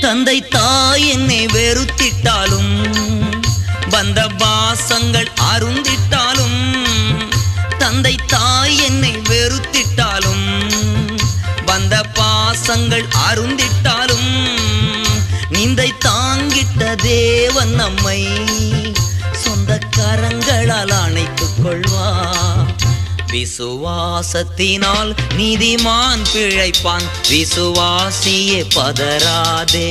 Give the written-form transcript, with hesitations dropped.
தந்தை தாய் என்னை வெறுத்திட்டாலும் வந்த பாசங்கள் அருந்திட்டாலும் தந்தை தாய் என்னை வெறுத்திட்டாலும் வந்த பாசங்கள் அருந்திட்டாலும் நிந்தை தாங்கிட்ட தேவன் நம்மை சொந்த கரங்களால் அணைத்துக் கொள்வார். விசுவாசத்தினால் நீதிமான் பிழைப்பான், விசுவாசியே பதறாதே.